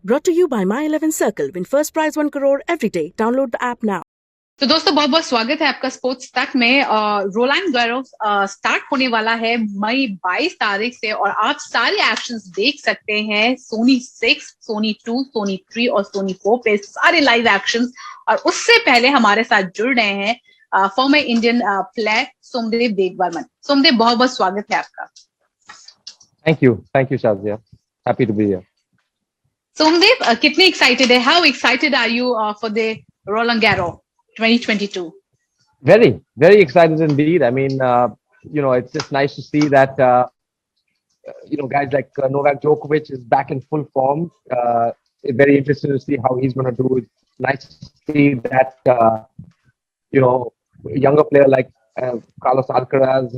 Brought to you by My 11 Circle. Win first prize 1 crore every day. Download the app now. तो दोस्तों बहुत बहुत स्वागत है आपका स्पोर्ट्स तक में। रोलैंड गैरोस स्टार्ट होने वाला है मई 22 तारीख से और आप सारे एक्शंस देख सकते हैं सोनी 6, सोनी 2, सोनी 3 और सोनी 4 पे सारे लाइव एक्शंस। और उससे पहले हमारे साथ जुड़ रहे हैं former Indian player Somdev Devvarman. Somdev बहुत बहुत स्वागत है आपका। Thank you, Shazia. Happy to be here. Somdev कितने एक्साइटेड है? How excited are you for the Roland Garros 2022? Very excited indeed. I mean, it's just nice to see that, guys like Novak Djokovic is back in full form. It's very interesting to see how he's going to do. It's nice to see that, a younger player like Carlos Alcaraz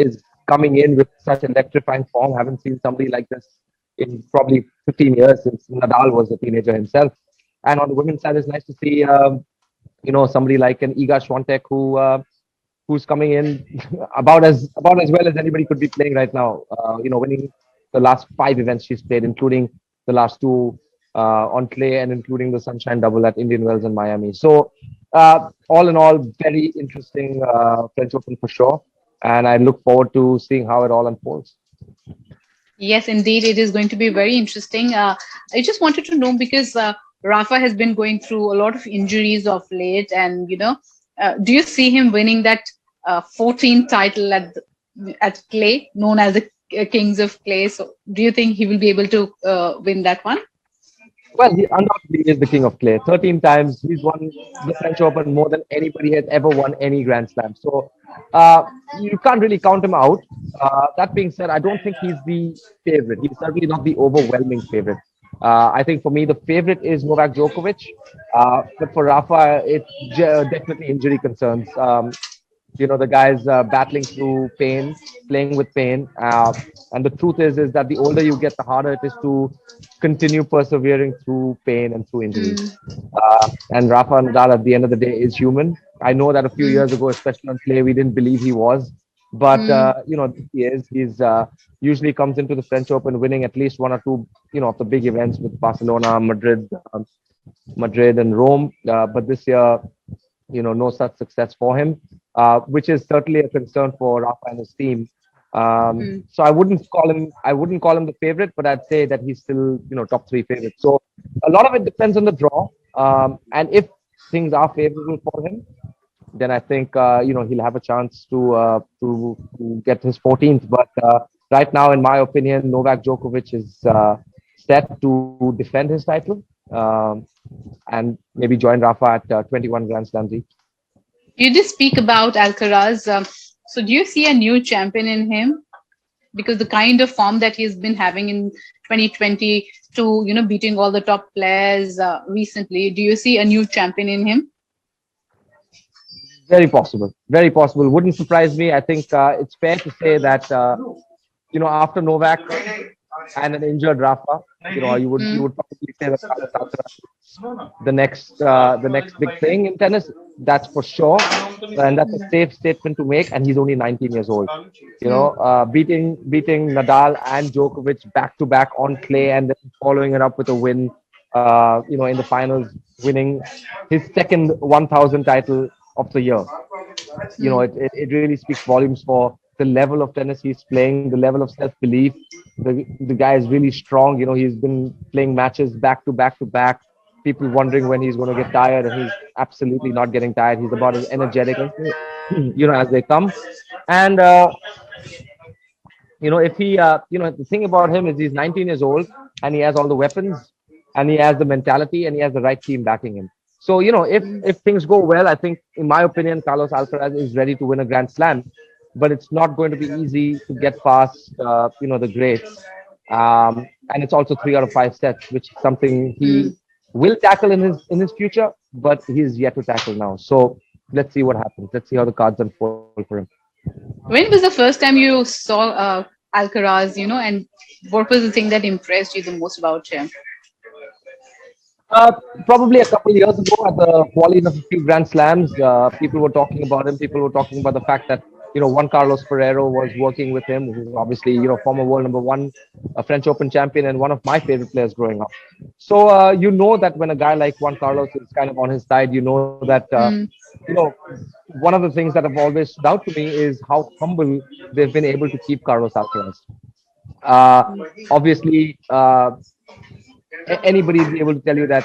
is coming in with such electrifying form. Haven't seen somebody like this in probably 15 years since Nadal was a teenager himself. And on the women's side, it's nice to see, somebody like an Iga Swiatek who's coming in about as well as anybody could be playing right now. Winning the last 5 events she's played, including the last 2 on clay and including the Sunshine Double at Indian Wells and Miami. So, all in all, very interesting French Open for sure. And I look forward to seeing how it all unfolds. Yes, indeed, it is going to be very interesting. I just wanted to know because Rafa has been going through a lot of injuries of late, and do you see him winning that 14th title at clay, known as the Kings of Clay? So, do you think he will be able to win that one? Well, he undoubtedly is the king of clay. 13 times he's won the French Open more than anybody has ever won any Grand Slam. So you can't really count him out. That being said, I don't think he's the favorite. He's certainly not the overwhelming favorite. I think for me, the favorite is Novak Djokovic. But for Rafa, it's definitely injury concerns. The guy's battling through pain, playing with pain. And the truth is that the older you get, the harder it is to continue persevering through pain and through injuries. And Rafa Nadal, at the end of the day, is human. I know that a few years ago, especially on clay, we didn't believe he was. But, he is. He's usually comes into the French Open winning at least 1 or 2, of the big events with Barcelona, Madrid and Rome. But this year, no such success for him, which is certainly a concern for Rafa and his team. So I wouldn't call him the favorite, but I'd say that he's still, top 3 favorite. So a lot of it depends on the draw. And if things are favorable for him, then I think, he'll have a chance to get his 14th. But right now, in my opinion, Novak Djokovic is set to defend his title and maybe join Rafa at 21 Grand Slams each. You did speak about Alcaraz. So do you see a new champion in him? Because the kind of form that he's been having in 2022, beating all the top players recently, do you see a new champion in him? Very possible. Very possible. Wouldn't surprise me. I think it's fair to say that, after Novak and an injured Rafa, you would probably say that Alcaraz is the next big thing in tennis. That's for sure, and that's a safe statement to make. And he's only 19 years old. Beating Nadal and Djokovic back to back on clay, and then following it up with a win, in the finals, winning his second 1,000 title of the year. It really speaks volumes for the level of tennis he's playing, the level of self-belief. The guy is really strong. He's been playing matches back to back to back. People wondering when he's going to get tired, and he's absolutely not getting tired. He's about as energetic as they come. And if he, the thing about him is he's 19 years old and he has all the weapons and he has the mentality and he has the right team backing him. So, if things go well, I think, in my opinion, Carlos Alcaraz is ready to win a Grand Slam, but it's not going to be easy to get past, the greats. And it's also 3 out of 5 sets, which is something he will tackle in his future, but he's yet to tackle now. So let's see what happens. Let's see how the cards unfold for him. When was the first time you saw Alcaraz, and what was the thing that impressed you the most about him? Probably a couple of years ago at the quali of a few Grand Slams. People were talking about him. People were talking about the fact that Juan Carlos Ferrero was working with him, who's obviously, former world number one, a French Open champion, and one of my favorite players growing up. So, you know that when a guy like Juan Carlos is kind of on his side, you know that, Mm. you know, one of the things that have always stood out to me is how humble they've been able to keep Carlos Alcaraz. Obviously, anybody will be able to tell you that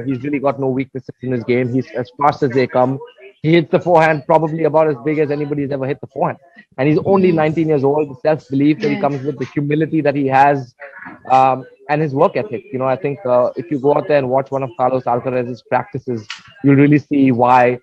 he's really got no weaknesses in his game. He's as fast as they come. He hits the forehand probably about as big as anybody's ever hit the forehand, and he's only Mm. 19 years old. The self-belief that he Yeah. comes with, the humility that he has, and his work ethic. I think if you go out there and watch one of Carlos Alcaraz's practices, you'll really see why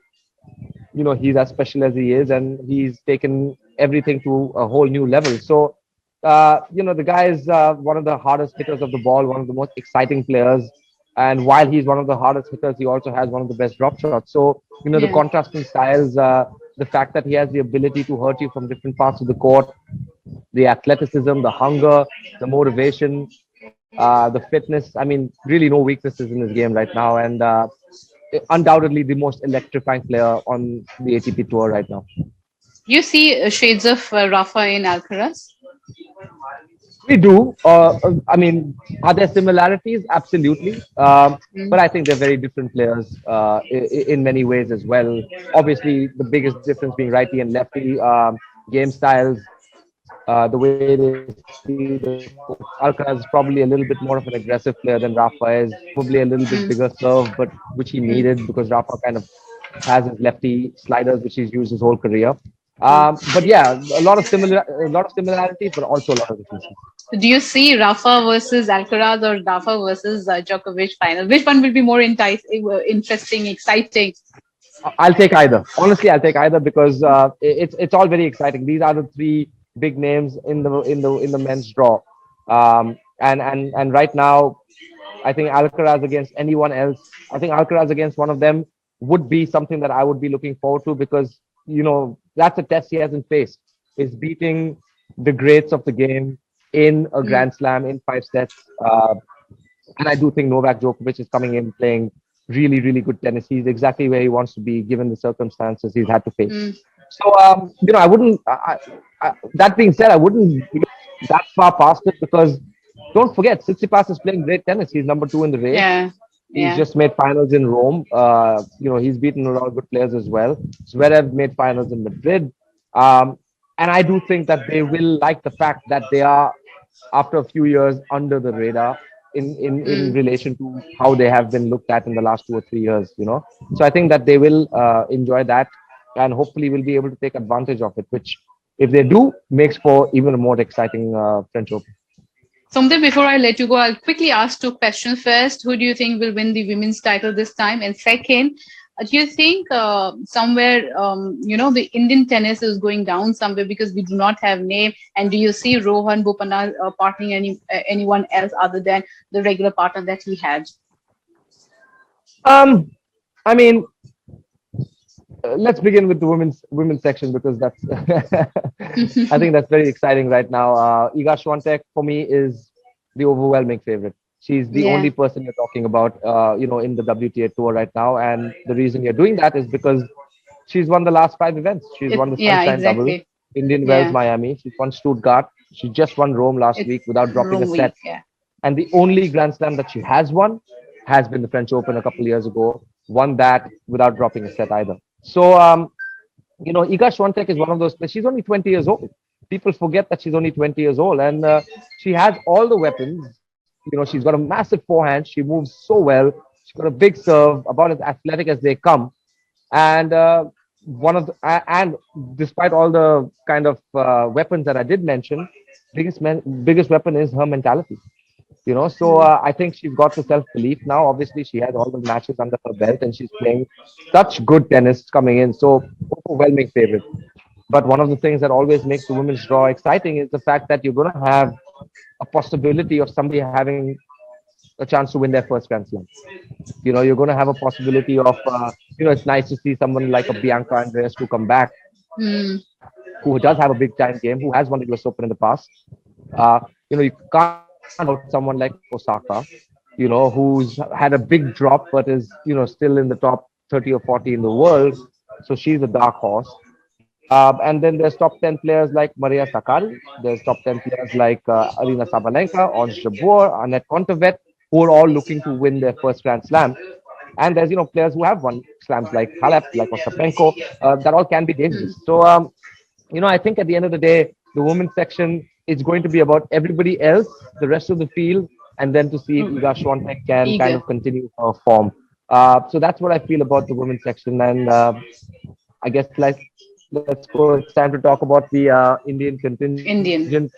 he's as special as he is, and he's taken everything to a whole new level. So the guy is one of the hardest hitters of the ball, one of the most exciting players. And while he's one of the hardest hitters, he also has one of the best drop shots. So, the Yeah. contrasting styles, the fact that he has the ability to hurt you from different parts of the court, the athleticism, the hunger, the motivation, the fitness. I mean, really no weaknesses in his game right now. And undoubtedly the most electrifying player on the ATP tour right now. You see shades of Rafa in Alcaraz. We do. I mean, are there similarities? Absolutely. Mm. But I think they're very different players in many ways as well. Obviously, the biggest difference being righty and lefty game styles, the way they see the court. Alcaraz is probably a little bit more of an aggressive player than Rafa is. Probably a little bit bigger Mm. serve, but which he needed Mm. because Rafa kind of has his lefty sliders, which he's used his whole career. Mm. But yeah, a lot of similarities, but also a lot of differences. Do you see Rafa versus Alcaraz or Rafa versus Djokovic final? Which one will be more interesting, exciting? I'll take either. Honestly, I'll take either because it's all very exciting. These are the three big names in the men's draw, and right now, I think Alcaraz against anyone else. I think Alcaraz against one of them would be something that I would be looking forward to because that's a test he hasn't faced. Is beating the greats of the game in a Mm. Grand Slam in 5 sets. And I do think Novak Djokovic is coming in playing really, really good tennis. He's exactly where he wants to be given the circumstances he's had to face. Mm. So, I wouldn't, that being said, I wouldn't look that far past it because don't forget, Tsitsipas is playing great tennis. He's number two in the race. Yeah. He's Yeah. just made finals in Rome. He's beaten a lot of good players as well. Zverev made finals in Madrid. Um, and I do think that they will like the fact that they are, after a few years, under the radar in Mm. relation to how they have been looked at in the last 2 or 3 years. So I think that they will enjoy that and hopefully will be able to take advantage of it, which, if they do, makes for even a more exciting French Open. Something before I let you go, I'll quickly ask two questions. First, who do you think will win the women's title this time? And second, do you think somewhere, the Indian tennis is going down somewhere because we do not have name? And do you see Rohan Bopanna partnering anyone else other than the regular partner that he had? Um, I mean, let's begin with the women's section because that's I think that's very exciting right now. Iga Swiatek for me is the overwhelming favorite. She's the Yeah. only person you're talking about, in the WTA tour right now, and the reason you're doing that is because she's won the last 5 events. She's won the Yeah, Sunshine Double, exactly. Indian Wells, Yeah. Miami. She's won Stuttgart. She just won Rome last It's week without dropping a Rome week. set. Yeah. And the only Grand Slam that she has won has been the French Open a couple of years ago. Won that without dropping a set either. So, Iga Swiatek is one of those players. She's only 20 years old. People forget that she's only 20 years old, and she has all the weapons. She's got a massive forehand. She moves so well. She's got a big serve, about as athletic as they come. And and despite all the kind of weapons that I did mention, biggest weapon is her mentality. So I think she's got the self belief now. Obviously, she has all the matches under her belt, and she's playing such good tennis coming in. So overwhelming favorite. But one of the things that always makes the women's draw exciting is the fact that you're going to have a possibility of somebody having a chance to win their first Grand Slam. You're going to have a possibility of, it's nice to see someone like a Bianca Andreescu come back, Mm. who does have a big time game, who has won the US Open in the past. You can't out someone like Osaka, who's had a big drop, but is, still in the top 30 or 40 in the world. So she's a dark horse. And then there's top 10 players like Maria Sakkari. There's top 10 players like Arina Sabalenka, Ons Jabeur, Annette Kontaveit, who are all looking to win their first Grand Slam. And there's, players who have won slams like Halep, like Ostapenko, that all can be dangerous. So, I think at the end of the day, the women's section is going to be about everybody else, the rest of the field, and then to see if Iga Swiatek can kind of continue her form. So that's what I feel about the women's section. And I guess let's go. It's time to talk about the Indian contingent. Indian.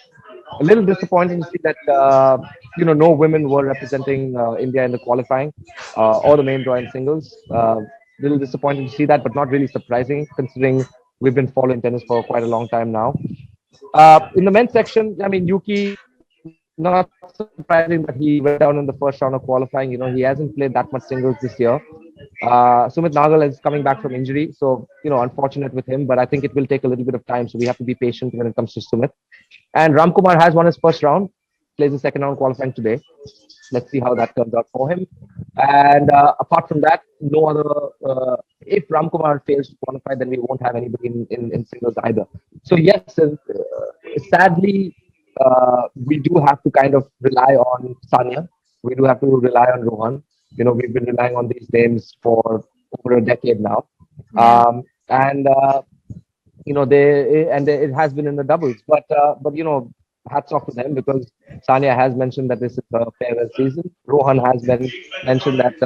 A little disappointing to see that no women were representing India in the qualifying or the main draw in singles. Little disappointing to see that, but not really surprising considering we've been following tennis for quite a long time now. In the men's section, I mean, Yuki, not surprising that he went down in the first round of qualifying. He hasn't played that much singles this year. Sumit Nagal is coming back from injury, so unfortunate with him. But I think it will take a little bit of time, so we have to be patient when it comes to Sumit. And Ramkumar has won his first round, plays the second round qualifying today. Let's see how that turns out for him. And apart from that, no other. If Ramkumar fails to qualify, then we won't have anybody in singles either. So yes, sadly, we do have to kind of rely on Sania. We do have to rely on Rohan. We've been relying on these names for over a decade now. It has been in the doubles, but hats off to them because Sania has mentioned that this is a farewell season. Rohan has mentioned that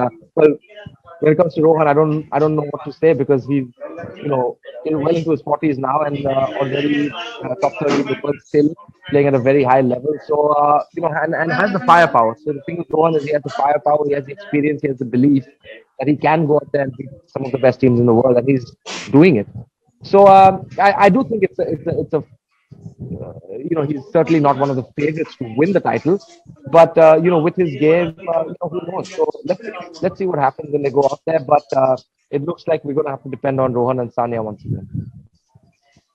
when it comes to Rohan, I don't know what to say because he's well into his 40s now and already top 30 in the world, still playing at a very high level. So and has the firepower. So the thing with Rohan is he has the firepower, he has the experience, he has the belief that he can go out there and beat some of the best teams in the world, and he's doing it. So I do think it's a he's certainly not one of the favorites to win the title, but with his game, who knows? So let's see what happens when they go out there. But it looks like we're going to have to depend on Rohan and Sania once again.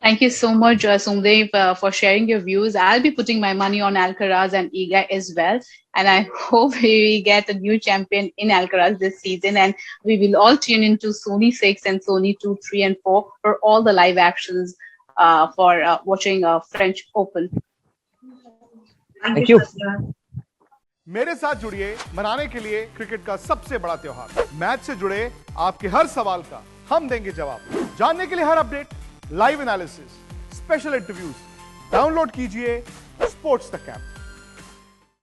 Thank you so much, Sumdev, for sharing your views. I'll be putting my money on Alcaraz and Iga as well. And I hope we get a new champion in Alcaraz this season. And we will all tune into Sony 6 and Sony 2, 3 and 4 for all the live actions for watching French Open. Thank you. मेरे साथ जुड़िए मनाने के लिए cricket का सबसे बड़ा त्योहार। मैच से जुड़े आपके हर सवाल का हम देंगे जवाब। जानने के लिए हर update, live analysis, special interviews, download कीजिए स्पोर्ट्स तक ऐप।